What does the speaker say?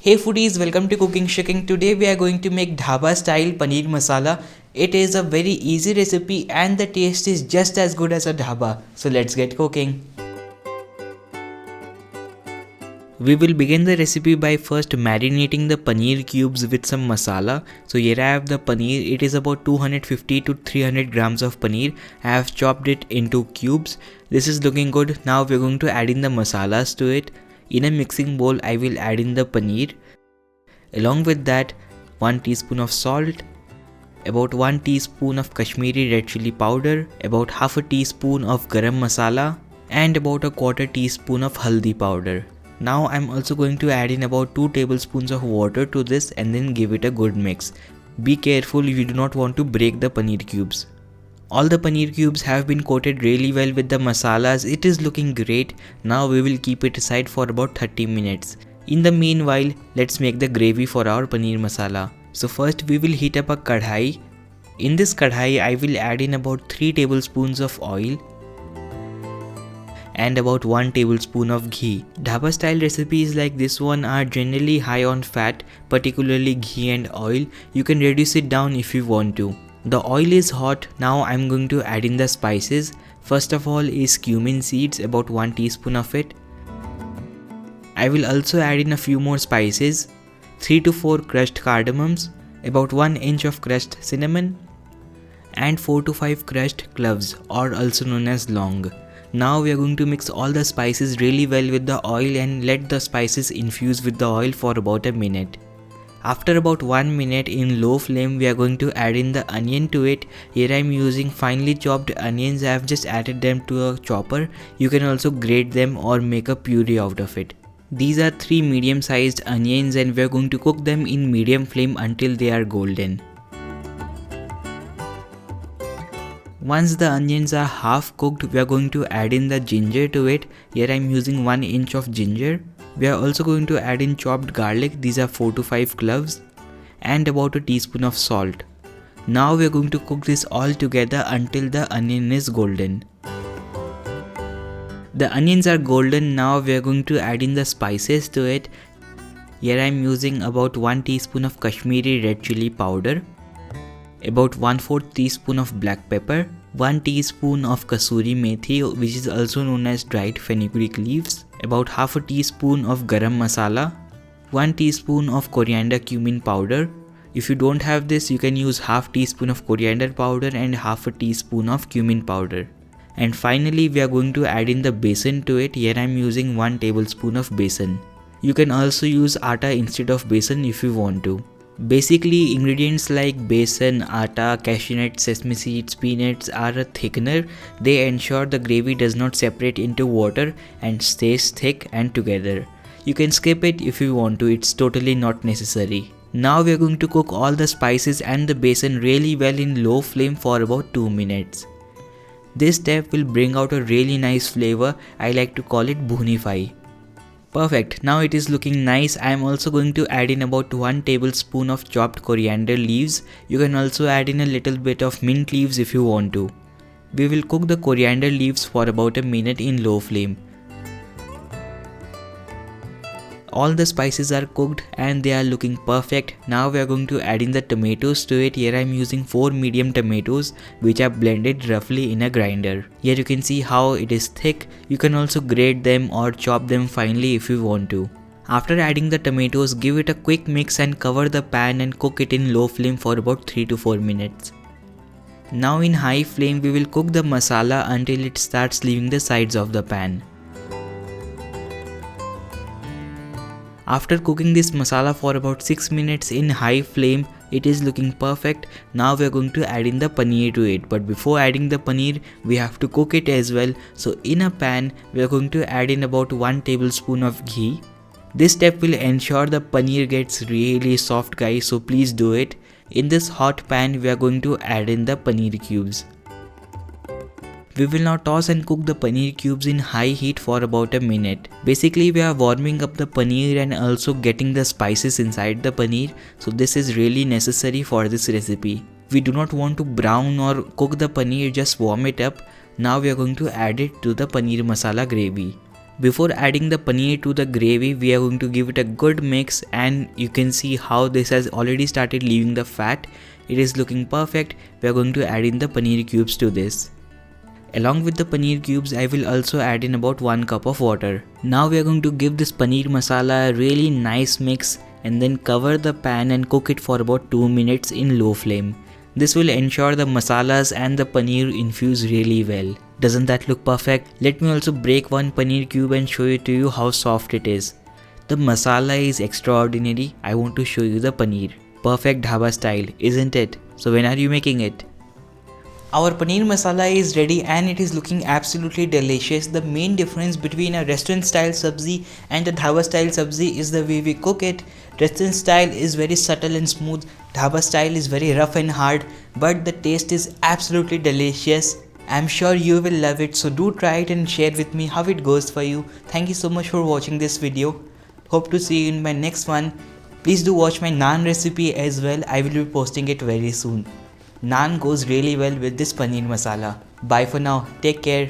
Hey foodies, welcome to CookingShooking. Today we are going to make dhaba style paneer masala. It is a very easy recipe and the taste is just as good as a dhaba. So let's get cooking. We will begin the recipe by first marinating the paneer cubes with some masala. So here I have the paneer. It is about 250 to 300 grams of paneer. I have chopped it into cubes. This is looking good. Now we are going to add in the masalas to it. In a mixing bowl, I will add in the paneer. Along with that, 1 teaspoon of salt, about 1 teaspoon of Kashmiri red chili powder, about half a teaspoon of Garam Masala, and about a quarter teaspoon of Haldi Powder. Now I'm also going to add in about 2 tablespoons of water to this and then give it a good mix. Be careful, you do not want to break the paneer cubes. All the paneer cubes have been coated really well with the masalas. It is looking great. Now we will keep it aside for about 30 minutes. In the meanwhile, let's make the gravy for our paneer masala. So first we will heat up a kadhai. In this kadhai, I will add in about 3 tablespoons of oil and about 1 tablespoon of ghee. Dhaba style recipes like this one are generally high on fat, particularly ghee and oil. You can reduce it down if you want to. The oil is hot. Now I'm going to add in the spices. First of all is cumin seeds, about 1 teaspoon of it. I will also add in a few more spices, 3 to 4 crushed cardamoms, about 1 inch of crushed cinnamon, and 4 to 5 crushed cloves, or also known as long. Now we are going to mix all the spices really well with the oil and let the spices infuse with the oil for about a minute. After about 1 minute in low flame, we are going to add in the onion to it. Here I am using finely chopped onions. I have just added them to a chopper. You can also grate them or make a puree out of it. These are 3 medium sized onions and we are going to cook them in medium flame until they are golden. Once the onions are half cooked, we are going to add in the ginger to it. Here I am using 1 inch of ginger. We are also going to add in chopped garlic. These are 4 to 5 cloves and about a teaspoon of salt. Now we are going to cook this all together until the onion is golden. The onions are golden. Now we are going to add in the spices to it. Here I am using about 1 teaspoon of Kashmiri red chili powder, about 1/4 teaspoon of black pepper, 1 teaspoon of Kasuri Methi, which is also known as dried fenugreek leaves, about half a teaspoon of Garam Masala, 1 teaspoon of Coriander cumin powder. If you don't have this, you can use half teaspoon of coriander powder and half a teaspoon of cumin powder. And finally we are going to add in the besan to it. Here I am using 1 tablespoon of besan. You can also use atta instead of besan if you want to. Basically, ingredients like besan, atta, cashew nuts, sesame seeds, peanuts are a thickener. They ensure the gravy does not separate into water and stays thick and together. You can skip it if you want to, it's totally not necessary. Now we are going to cook all the spices and the besan really well in low flame for about 2 minutes. This step will bring out a really nice flavor. I like to call it bhunify. Perfect, now it is looking nice. I am also going to add in about 1 tablespoon of chopped coriander leaves. You can also add in a little bit of mint leaves if you want to. We will cook the coriander leaves for about a minute in low flame. All the spices are cooked and they are looking perfect. Now we are going to add in the tomatoes to it. Here I am using 4 medium tomatoes which are blended roughly in a grinder. Here you can see how it is thick. You can also grate them or chop them finely if you want to. After adding the tomatoes, give it a quick mix and cover the pan and cook it in low flame for about 3 to 4 minutes. Now in high flame we will cook the masala until it starts leaving the sides of the pan. After cooking this masala for about 6 minutes in high flame, it is looking perfect. Now we are going to add in the paneer to it. But before adding the paneer, we have to cook it as well. So in a pan, we are going to add in about 1 tablespoon of ghee. This step will ensure the paneer gets really soft, guys, so please do it. In this hot pan, we are going to add in the paneer cubes. We will now toss and cook the paneer cubes in high heat for about a minute. Basically, we are warming up the paneer and also getting the spices inside the paneer. So this is really necessary for this recipe. We do not want to brown or cook the paneer, just warm it up. Now we are going to add it to the paneer masala gravy. Before adding the paneer to the gravy, we are going to give it a good mix, and you can see how this has already started leaving the fat. It is looking perfect. We are going to add in the paneer cubes to this. Along with the paneer cubes, I will also add in about 1 cup of water. Now we are going to give this paneer masala a really nice mix and then cover the pan and cook it for about 2 minutes in low flame. This will ensure the masalas and the paneer infuse really well. Doesn't that look perfect? Let me also break one paneer cube and show it to you how soft it is. The masala is extraordinary. I want to show you the paneer. Perfect dhaba style, isn't it? So when are you making it? Our paneer masala is ready and it is looking absolutely delicious. The main difference between a restaurant style sabzi and a dhaba style sabzi is the way we cook it. Restaurant style is very subtle and smooth. Dhaba style is very rough and hard, but the taste is absolutely delicious. I'm sure you will love it, so do try it and share with me how it goes for you. Thank you so much for watching this video. Hope to see you in my next one. Please do watch my naan recipe as well. I will be posting it very soon. Naan goes really well with this paneer masala. Bye for now. Take care.